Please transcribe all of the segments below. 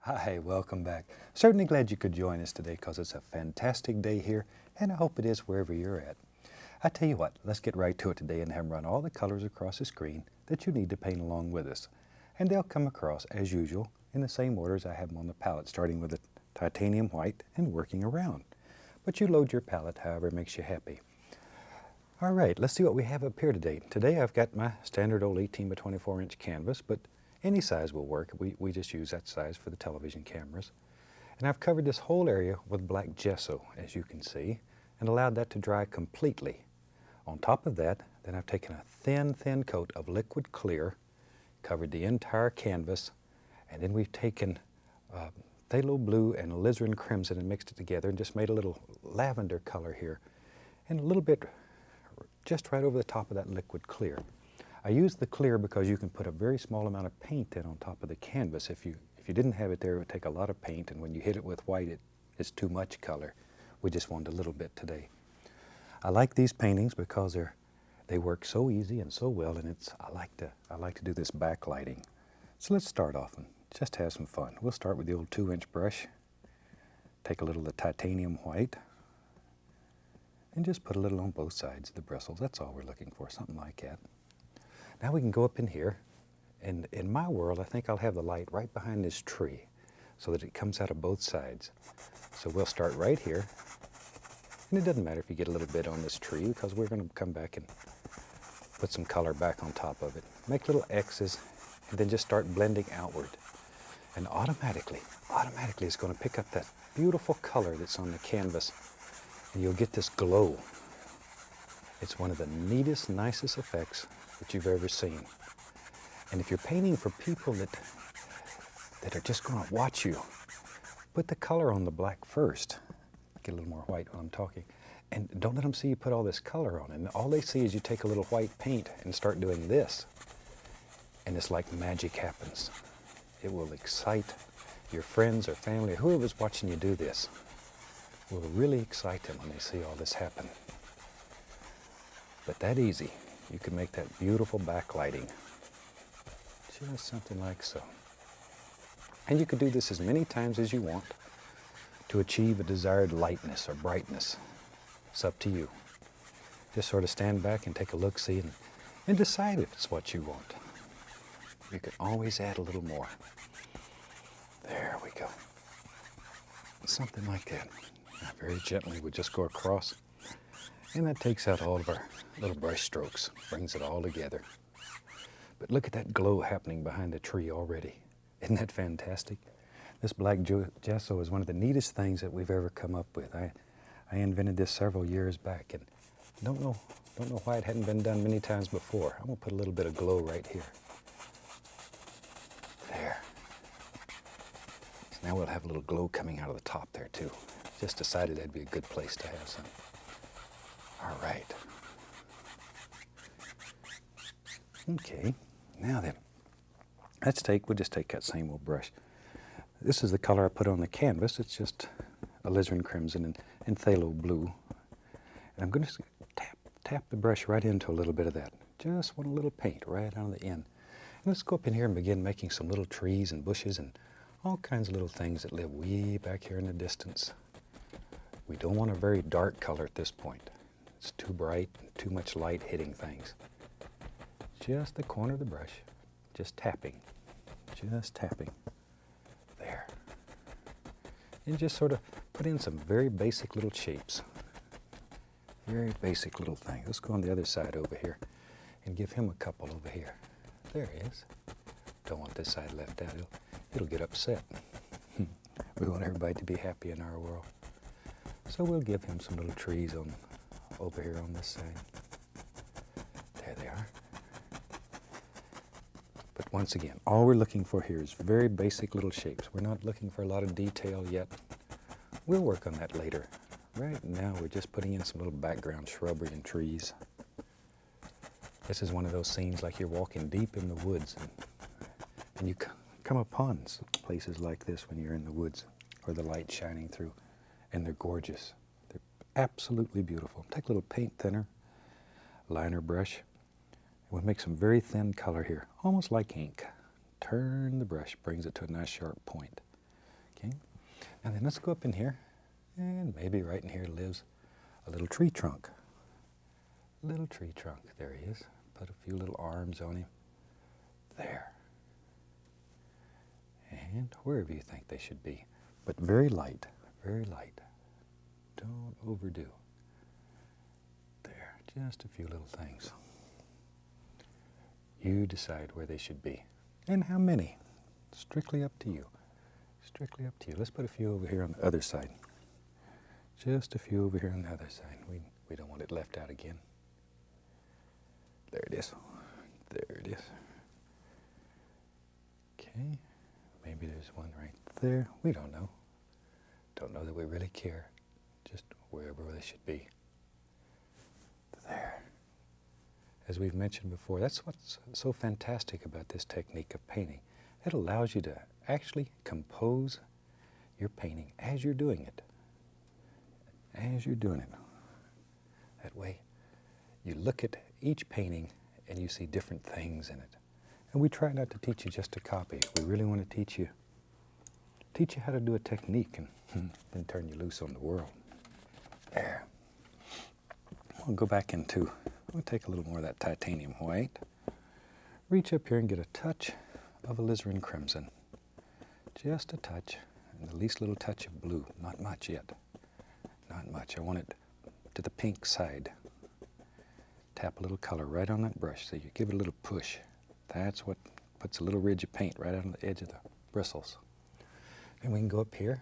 Hi, welcome back. Certainly glad you could join us today because it's a fantastic day here, and I hope it is wherever you're at. I tell you what, let's get right to it today and have run all the colors across the screen that you need to paint along with us. And they'll come across, as usual, in the same order as I have them on the palette, starting with the titanium white and working around. But you load your palette however makes you happy. All right, let's see what we have up here today. Today I've got my standard old 18 by 24 inch canvas, but any size will work. We just use that size for the television cameras. And I've covered this whole area with black gesso, as you can see, and allowed that to dry completely. On top of that, then I've taken a thin coat of liquid clear, covered the entire canvas, and then we've taken phthalo blue and alizarin crimson and mixed it together and just made a little lavender color here, and a little bit just right over the top of that liquid clear. I use the clear because you can put a very small amount of paint in on top of the canvas. If you didn't have it there, it would take a lot of paint, and when you hit it with white, it's too much color. We just wanted a little bit today. I like these paintings because they work so easy and so well, and I like to do this backlighting. So let's start off and just have some fun. We'll start with the old 2-inch brush. Take a little of the titanium white, and just put a little on both sides of the bristles. That's all we're looking for, something like that. Now we can go up in here, and in my world, I think I'll have the light right behind this tree so that it comes out of both sides. So we'll start right here, and it doesn't matter if you get a little bit on this tree because we're going to come back and put some color back on top of it. Make little X's, and then just start blending outward. And automatically it's going to pick up that beautiful color that's on the canvas, and you'll get this glow. It's one of the neatest, nicest effects that you've ever seen. And if you're painting for people that are just going to watch you, put the color on the black first. Get a little more white when I'm talking. And don't let them see you put all this color on. And all they see is you take a little white paint and start doing this. And it's like magic happens. It will excite your friends or family or whoever's watching you do this. It will really excite them when they see all this happen. But that easy. You can make that beautiful backlighting. Just something like so. And you can do this as many times as you want to achieve a desired lightness or brightness. It's up to you. Just sort of stand back and take a look-see and decide if it's what you want. You can always add a little more. There we go. Something like that. Now, very gently we just go across, and that takes out all of our little brush strokes, brings it all together. But look at that glow happening behind the tree already. Isn't that fantastic? This black gesso is one of the neatest things that we've ever come up with. I invented this several years back, and don't know why it hadn't been done many times before. I'm going to put a little bit of glow right here. There. So now we'll have a little glow coming out of the top there too. Just decided that'd be a good place to have some. All right. Okay, now then, we'll just take that same old brush. This is the color I put on the canvas. It's just alizarin crimson and phthalo blue. And I'm going to tap the brush right into a little bit of that. Just want a little paint right on the end. And let's go up in here and begin making some little trees and bushes and all kinds of little things that live way back here in the distance. We don't want a very dark color at this point. It's too bright, too much light hitting things. Just the corner of the brush, just tapping. There. And just sort of put in some very basic little shapes. Very basic little things. Let's go on the other side over here and give him a couple over here. There he is. Don't want this side left out. It'll get upset. We want everybody to be happy in our world. So we'll give him some little trees over here on this side. There they are. But once again, all we're looking for here is very basic little shapes. We're not looking for a lot of detail yet. We'll work on that later. Right now we're just putting in some little background shrubbery and trees. This is one of those scenes like you're walking deep in the woods and you come upon places like this when you're in the woods or the light shining through, and they're gorgeous. They're absolutely beautiful. Take a little paint thinner, liner brush. We'll make some very thin color here, almost like ink. Turn the brush, brings it to a nice sharp point. Okay. Now then let's go up in here, and maybe right in here lives a little tree trunk. Little tree trunk. There he is. Put a few little arms on him. There. And wherever you think they should be. But very light. Very light. Don't overdo. There. Just a few little things. You decide where they should be. And how many. Strictly up to you. Strictly up to you. Let's put a few over here on the other side. Just a few over here on the other side. We don't want it left out again. There it is. There it is. Okay. Maybe there's one right there. We don't know. Don't know that we really care. Just wherever they should be. There. As we've mentioned before, that's what's so fantastic about this technique of painting. It allows you to actually compose your painting as you're doing it. As you're doing it. That way, you look at each painting and you see different things in it. And we try not to teach you just a copy. We really want to teach you how to do a technique and then turn you loose on the world. There. We'll go back into, we'll take a little more of that titanium white. Reach up here and get a touch of alizarin crimson. Just a touch, and the least little touch of blue. Not much yet. Not much. I want it to the pink side. Tap a little color right on that brush, so you give it a little push. That's what puts a little ridge of paint right on the edge of the bristles. And we can go up here,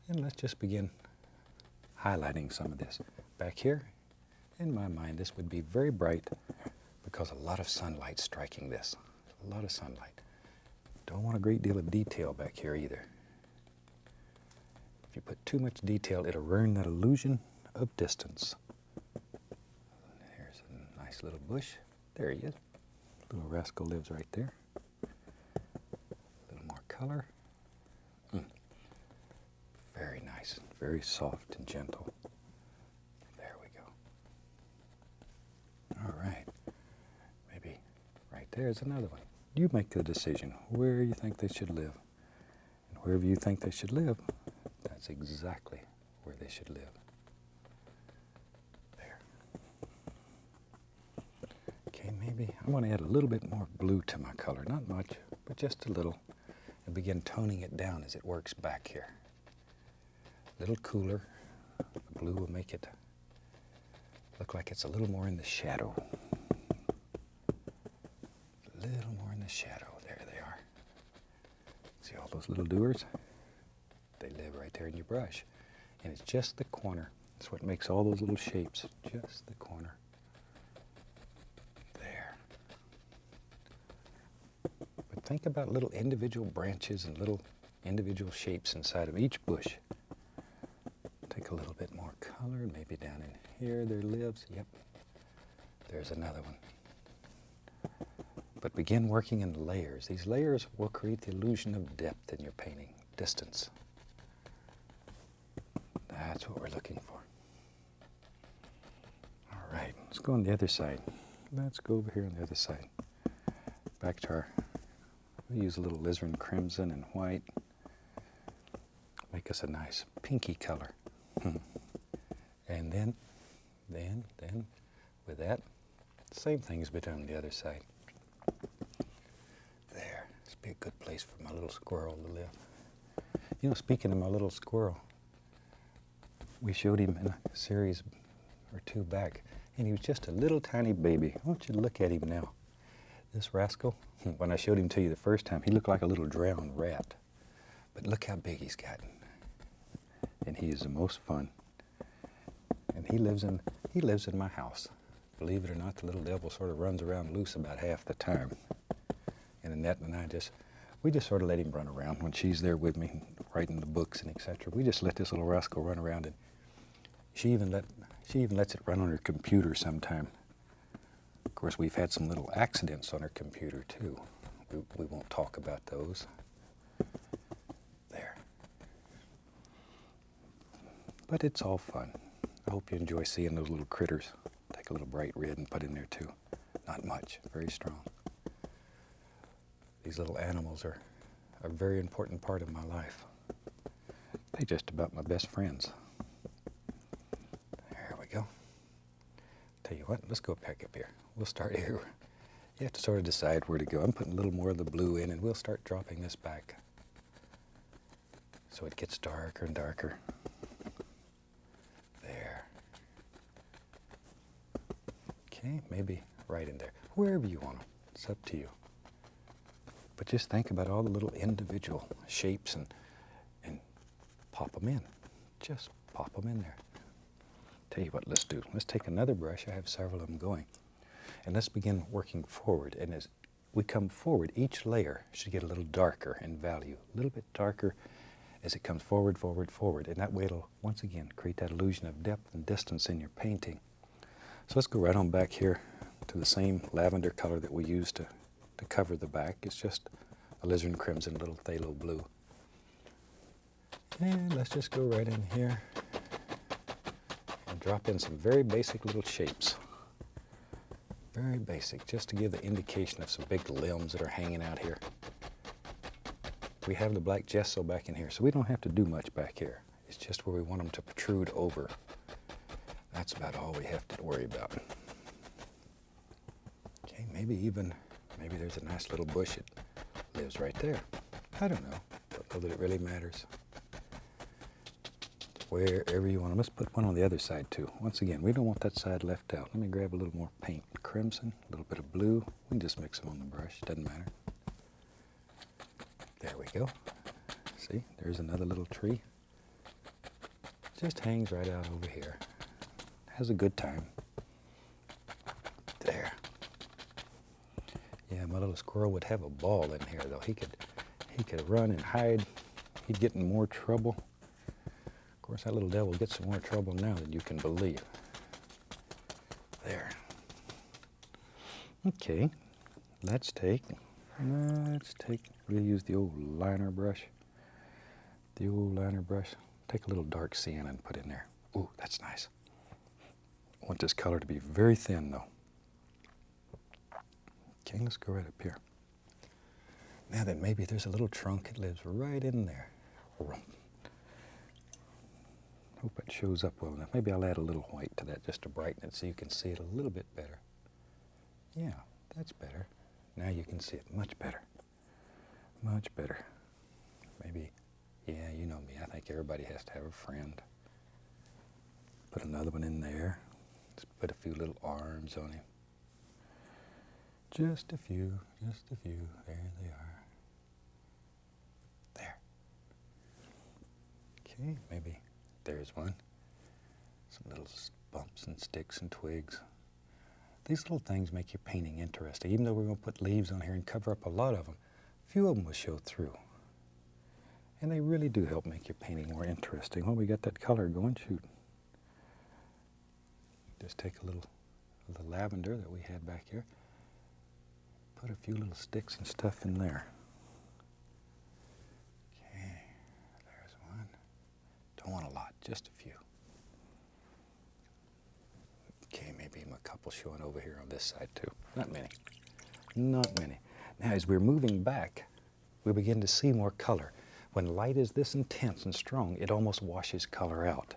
and let's just begin highlighting some of this. Back here, in my mind, this would be very bright because a lot of sunlight striking this. A lot of sunlight. Don't want a great deal of detail back here either. If you put too much detail, it'll ruin that illusion of distance. Here's a nice little bush. There he is. Little rascal lives right there. A little more color. Very nice, very soft and gentle. There we go. All right. Maybe right there's another one. You make the decision where you think they should live. And wherever you think they should live, that's exactly where they should live. There. Okay, maybe I want to add a little bit more blue to my color. Not much, but just a little. And begin toning it down as it works back here. A little cooler. The blue will make it look like it's a little more in the shadow. A little more in the shadow. There they are. See all those little doers? They live right there in your brush. And it's just the corner. That's what makes all those little shapes. Just the corner. There. But think about little individual branches and little individual shapes inside of each bush. Take a little bit more color, maybe down in here there lives. Yep, there's another one. But begin working in layers. These layers will create the illusion of depth in your painting, distance. That's what we're looking for. All right, let's go on the other side. Let's go over here on the other side. Back to our, we'll use a little alizarin crimson and white. Make us a nice pinky color. And then, with that, same thing as been on the other side. There, this would be a good place for my little squirrel to live. You know, speaking of my little squirrel, we showed him in a series or two back, and he was just a little tiny baby. I want you to look at him now. This rascal, when I showed him to you the first time, he looked like a little drowned rat. But look how big he's gotten. And he is the most fun. And he lives in my house. Believe it or not, the little devil sort of runs around loose about half the time. And Annette and I we just sort of let him run around when she's there with me, writing the books and etc. We just let this little rascal run around, and she even lets it run on her computer sometime. Of course, we've had some little accidents on her computer too. We won't talk about those. There. But it's all fun. I hope you enjoy seeing those little critters. Take a little bright red and put in there too. Not much, very strong. These little animals are a very important part of my life. They're just about my best friends. There we go. Tell you what, let's go back up here. We'll start here. You have to sort of decide where to go. I'm putting a little more of the blue in, and we'll start dropping this back so it gets darker and darker. There. Okay, maybe right in there. Wherever you want them. It's up to you. But just think about all the little individual shapes and pop them in. Just pop them in there. Tell you what, let's do. Let's take another brush. I have several of them going. And let's begin working forward. And as we come forward, each layer should get a little darker in value, a little bit darker as it comes forward, forward, forward. And that way it'll, once again, create that illusion of depth and distance in your painting. So let's go right on back here to the same lavender color that we used to cover the back. It's just alizarin crimson, a little phthalo blue. And let's just go right in here and drop in some very basic little shapes. Very basic, just to give the indication of some big limbs that are hanging out here. We have the black gesso back in here, so we don't have to do much back here. It's just where we want them to protrude over. That's about all we have to worry about. Okay, maybe there's a nice little bush that lives right there. I don't know. Don't know that it really matters. Wherever you want them. Let's put one on the other side too. Once again, we don't want that side left out. Let me grab a little more paint. Crimson, a little bit of blue. We can just mix them on the brush. Doesn't matter. There we go. See, there's another little tree. Just hangs right out over here. Has a good time. There. Yeah, my little squirrel would have a ball in here though. He could run and hide. He'd get in more trouble. Of course, that little devil gets in more trouble now than you can believe. There. Okay, let's we'll use the old liner brush. Take a little dark sienna and put in there. Ooh, that's nice. I want this color to be very thin though. Okay, let's go right up here. Now then, maybe there's a little trunk that lives right in there. Hope it shows up well enough. Maybe I'll add a little white to that just to brighten it so you can see it a little bit better. Yeah, that's better. Now you can see it much better. Much better. Maybe, yeah, you know me. I think everybody has to have a friend. Put another one in there. Just put a few little arms on him. Just a few. There they are. There. Okay, maybe there's one. Some little bumps and sticks and twigs. These little things make your painting interesting. Even though we're going to put leaves on here and cover up a lot of them, a few of them will show through. And they really do help make your painting more interesting. Well, we got that color going, shoot. Just take a little of the lavender that we had back here. Put a few little sticks and stuff in there. Okay, there's one. Don't want a lot, just a few. Okay, maybe a couple showing over here on this side too. Not many. Not many. Now, as we're moving back, we begin to see more color. When light is this intense and strong, it almost washes color out.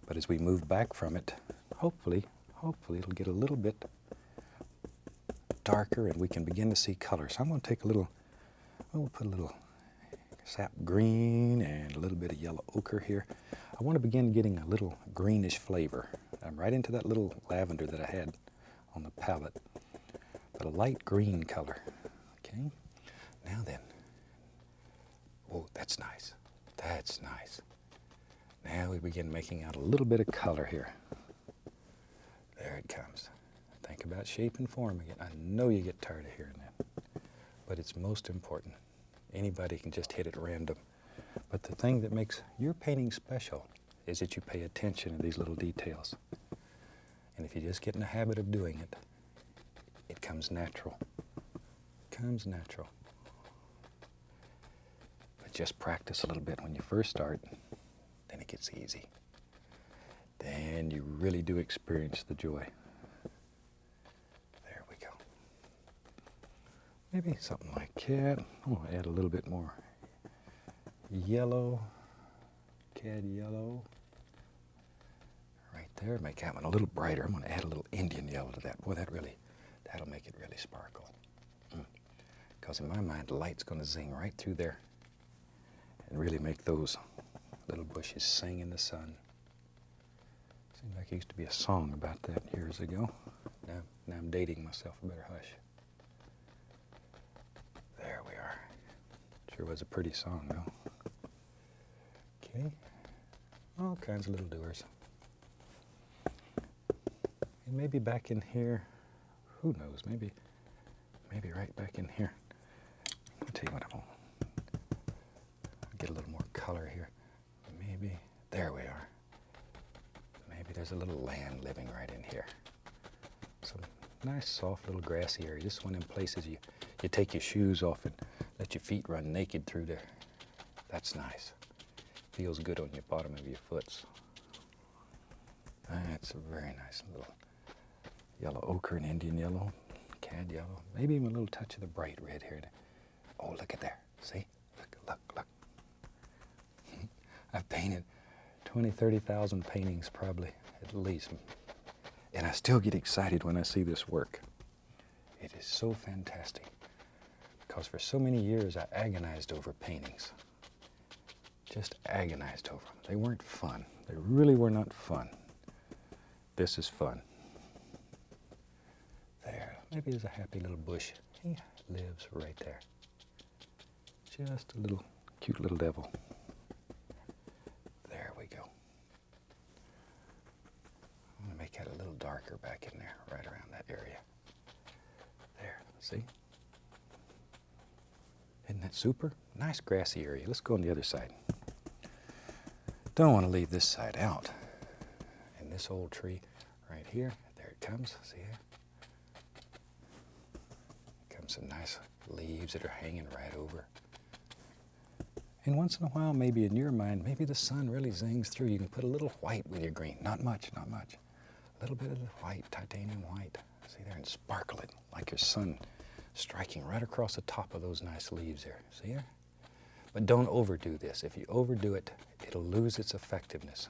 But as we move back from it, hopefully it'll get a little bit darker and we can begin to see color. So I'm going to take a little, we'll put a little sap green and a little bit of yellow ochre here. I want to begin getting a little greenish flavor. I'm right into that little lavender that I had on the palette, but a light green color. Okay, now then, oh, that's nice. That's nice. Now we begin making out a little bit of color here. There it comes. Think about shape and form again. I know you get tired of hearing that, but it's most important. Anybody can just hit it random. But the thing that makes your painting special is that you pay attention to these little details. And if you just get in the habit of doing it, it comes natural. It comes natural. But just practice a little bit when you first start, then it gets easy. Then you really do experience the joy. There we go. Maybe something like that. Oh, add a little bit more yellow, CAD yellow. Right there, make that one a little brighter. I'm going to add a little Indian yellow to that. Boy, that'll make it really sparkle. Because in my mind, the light's going to zing right through there and really make those little bushes sing in the sun. Seems like there used to be a song about that years ago. Now I'm dating myself. I better hush. There we are. Sure was a pretty song, though. Okay. All kinds of little doers. And maybe back in here, who knows, maybe right back in here. I'll tell you what, I'll get a little more color here. Maybe, there we are. Maybe there's a little land living right in here. Some nice, soft little grassy area. This one in places you take your shoes off and let your feet run naked through there. That's nice. Feels good on your bottom of your foots. That's a very nice little yellow ochre and Indian yellow, CAD yellow. Maybe even a little touch of the bright red here. Oh, look at there. See? Look. I've painted 20, 30,000 paintings probably, at least. And I still get excited when I see this work. It is so fantastic. Because for so many years I agonized over paintings. Just agonized over them. They weren't fun. They really were not fun. This is fun. There, maybe there's a happy little bush. He lives right there. Just a little, cute little devil. There we go. I'm gonna make that a little darker back in there, right around that area. There, see? Isn't that super? Nice grassy area. Let's go on the other side. Don't want to leave this side out. And this old tree right here, there it comes, see here? Comes some nice leaves that are hanging right over. And once in a while, maybe in your mind, maybe the sun really zings through. You can put a little white with your green. Not much, not much. A little bit of the white, titanium white. See there, and sparkle it like your sun striking right across the top of those nice leaves there. See there? But don't overdo this. If you overdo it, it'll lose its effectiveness.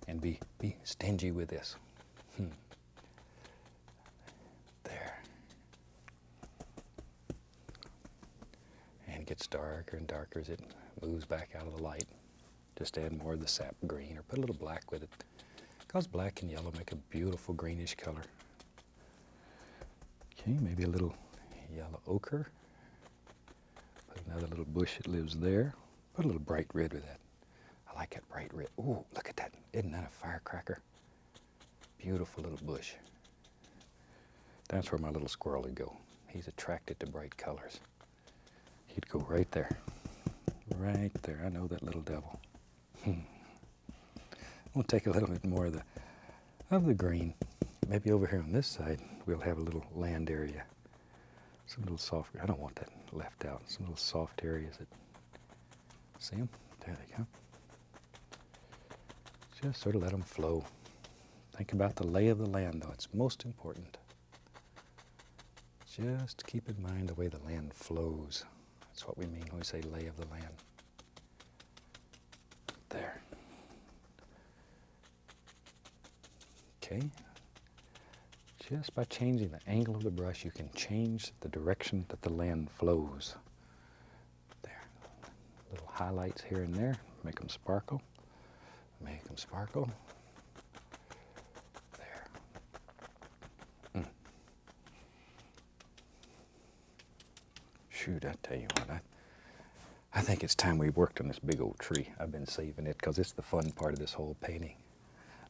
And be stingy with this. There. And it gets darker and darker as it moves back out of the light. Just add more of the sap green or put a little black with it. Because black and yellow make a beautiful greenish color. Okay, maybe a little yellow ochre. Put another little bush that lives there. Put a little bright red with that. I like that bright red. Ooh, look at that. Isn't that a firecracker? Beautiful little bush. That's where my little squirrel would go. He's attracted to bright colors. He'd go right there. Right there. I know that little devil. We'll take a little bit more of the green. Maybe over here on this side, we'll have a little land area. Some little soft, I don't want that left out. Some little soft areas that, see them? There they go. Just sort of let them flow. Think about the lay of the land, though. It's most important. Just keep in mind the way the land flows. That's what we mean when we say lay of the land. There. Okay. Just by changing the angle of the brush, you can change the direction that the land flows. There. Little highlights here and there. Make them sparkle. Make them sparkle. There. Shoot, I tell you what, I think it's time we worked on this big old tree. I've been saving it because it's the fun part of this whole painting.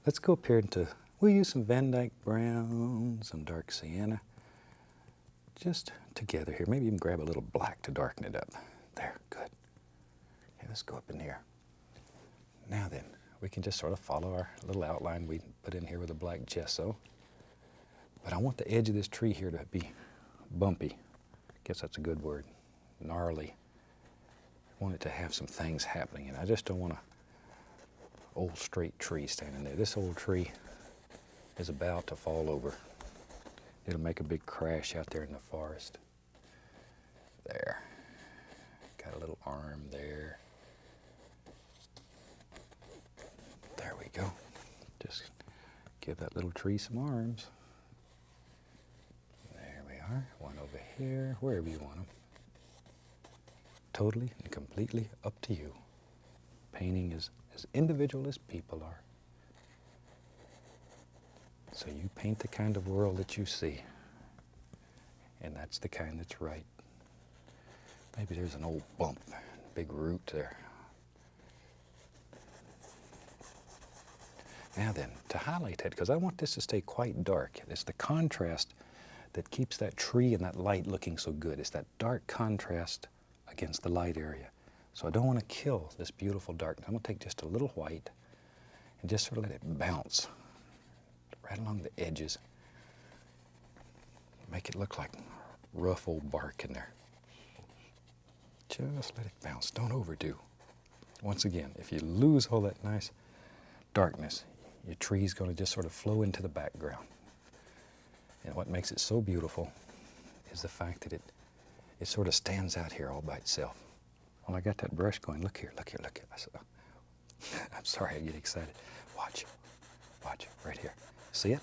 Let's go up here into, we'll use some Van Dyke brown, some dark sienna, just together here. Maybe even grab a little black to darken it up. There, good. Okay, let's go up in here. Now then, we can just sort of follow our little outline we put in here with a black gesso. But I want the edge of this tree here to be bumpy. Guess that's a good word. Gnarly. I want it to have some things happening, and I just don't want a old straight tree standing there. This old tree is about to fall over. It'll make a big crash out there in the forest. There. Got a little arm there. There we go. Just give that little tree some arms. There we are. One over here, wherever you want them. Totally and completely up to you. Painting is as individual as people are. So you paint the kind of world that you see. And that's the kind that's right. Maybe there's an old bump, big root there. Now then, to highlight that, because I want this to stay quite dark, it's the contrast that keeps that tree and that light looking so good. It's that dark contrast against the light area. So I don't want to kill this beautiful darkness. I'm going to take just a little white and just sort of let it bounce right along the edges. Make it look like rough old bark in there. Just let it bounce. Don't overdo. Once again, if you lose all that nice darkness, your tree's going to just sort of flow into the background. And what makes it so beautiful is the fact that it sort of stands out here all by itself. Well, I got that brush going. Look here, look here, look here. I'm sorry I get excited. Watch, right here. See it?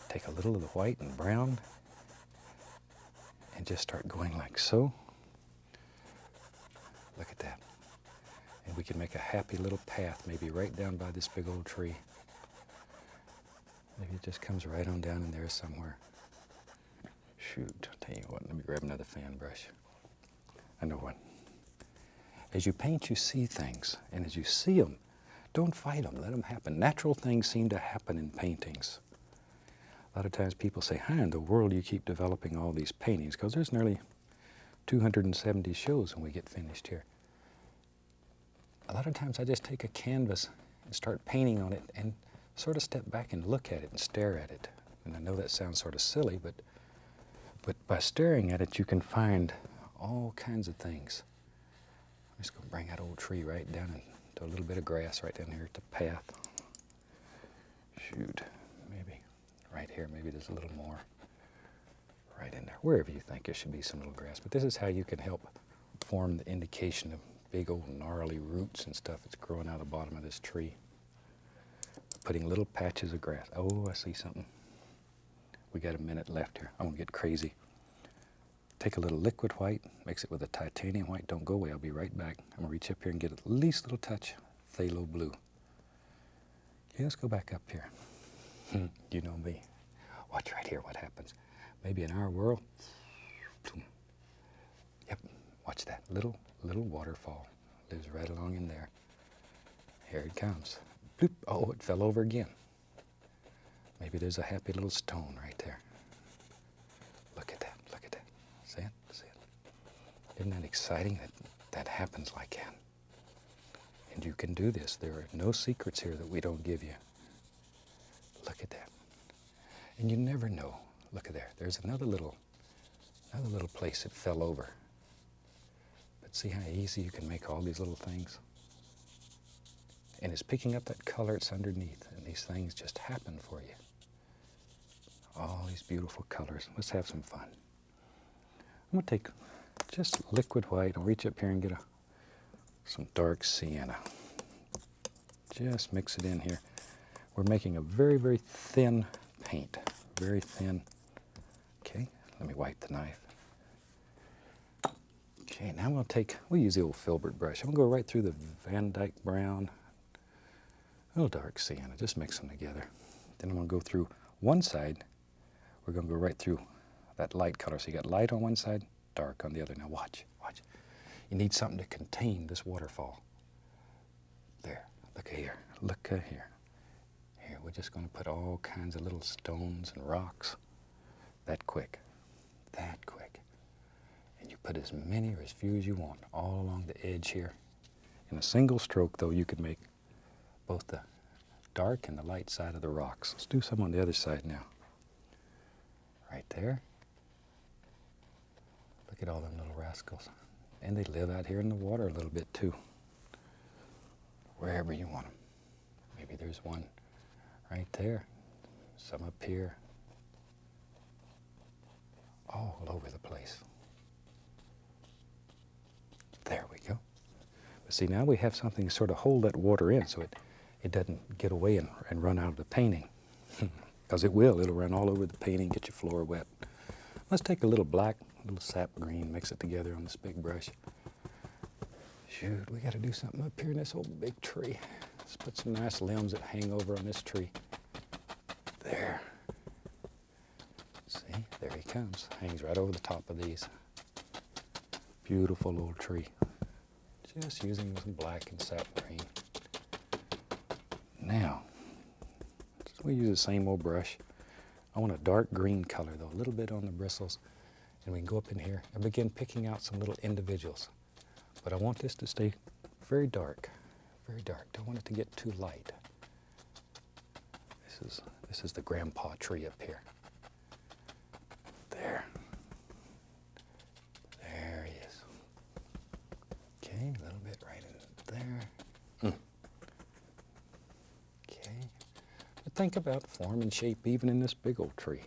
Take a little of the white and brown and just start going like so. Look at that. And we can make a happy little path, maybe right down by this big old tree. Maybe it just comes right on down in there somewhere. Shoot, I'll tell you what, let me grab another fan brush. I know one. As you paint, you see things, and as you see them, don't fight them, let them happen. Natural things seem to happen in paintings. A lot of times people say, how in the world do you keep developing all these paintings? Because there's nearly 270 shows when we get finished here. A lot of times I just take a canvas and start painting on it and sort of step back and look at it and stare at it. And I know that sounds sort of silly, but by staring at it, you can find all kinds of things. I'm just going to bring that old tree right down into a little bit of grass right down here at the path. Shoot, maybe right here, maybe there's a little more right in there. Wherever you think there should be some little grass. But this is how you can help form the indication of big old gnarly roots and stuff that's growing out of the bottom of this tree. Putting little patches of grass. Oh, I see something. We got a minute left here. I'm gonna get crazy. Take a little liquid white, mix it with a titanium white. Don't go away, I'll be right back. I'm gonna reach up here and get at least a little touch phthalo blue. Okay, let's go back up here. You know me. Watch right here what happens. Maybe in our world, yep, watch that. Little waterfall lives right along in there. Here it comes. Bloop. Oh, it fell over again. Maybe there's a happy little stone right there. Look at that, look at that. See it, see it? Isn't that exciting that that happens like that? And you can do this. There are no secrets here that we don't give you. Look at that. And you never know. Look at there. There's another little place that fell over. But see how easy you can make all these little things? And it's picking up that color that's underneath, and these things just happen for you. All these beautiful colors. Let's have some fun. I'm going to take just liquid white. I'll reach up here and get some dark sienna. Just mix it in here. We're making a very, very thin paint. Very thin. Okay, let me wipe the knife. Okay, now I'm going to take, we'll use the old filbert brush. I'm going to go right through the Van Dyke brown, a little dark sienna, just mix them together. Then I'm going to go through one side. We're going to go right through that light color. So you got light on one side, dark on the other. Now watch, watch. You need something to contain this waterfall. There, look here, look here. Here, we're just going to put all kinds of little stones and rocks. That quick, that quick. And you put as many or as few as you want all along the edge here. In a single stroke, though, you could make both the dark and the light side of the rocks. Let's do some on the other side now. Right there. Look at all them little rascals. And they live out here in the water a little bit too. Wherever you want them. Maybe there's one right there. Some up here. All over the place. There we go. See, now we have something to sort of hold that water in so it doesn't get away and run out of the painting. Because it will. It'll run all over the painting, get your floor wet. Let's take a little black, a little sap green, mix it together on this big brush. Shoot, we got to do something up here in this old big tree. Let's put some nice limbs that hang over on this tree. There. See, there he comes. Hangs right over the top of these. Beautiful old tree. Just using some black and sap green. Now, we use the same old brush. I want a dark green color though, a little bit on the bristles. And we can go up in here and begin picking out some little individuals. But I want this to stay very dark, very dark. Don't want it to get too light. This is the grandpa tree up here. There. There he is. Okay, a little bit right in there. Okay. But think about form and shape even in this big old tree.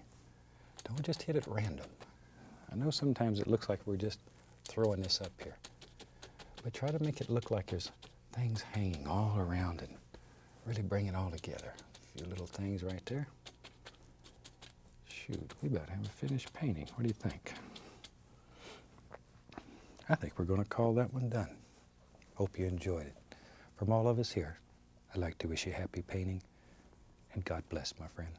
Don't just hit it random. I know sometimes it looks like we're just throwing this up here. But try to make it look like there's things hanging all around and really bring it all together. A few little things right there. Shoot, we about to have a finished painting. What do you think? I think we're going to call that one done. Hope you enjoyed it. From all of us here, I'd like to wish you happy painting, and God bless, my friend.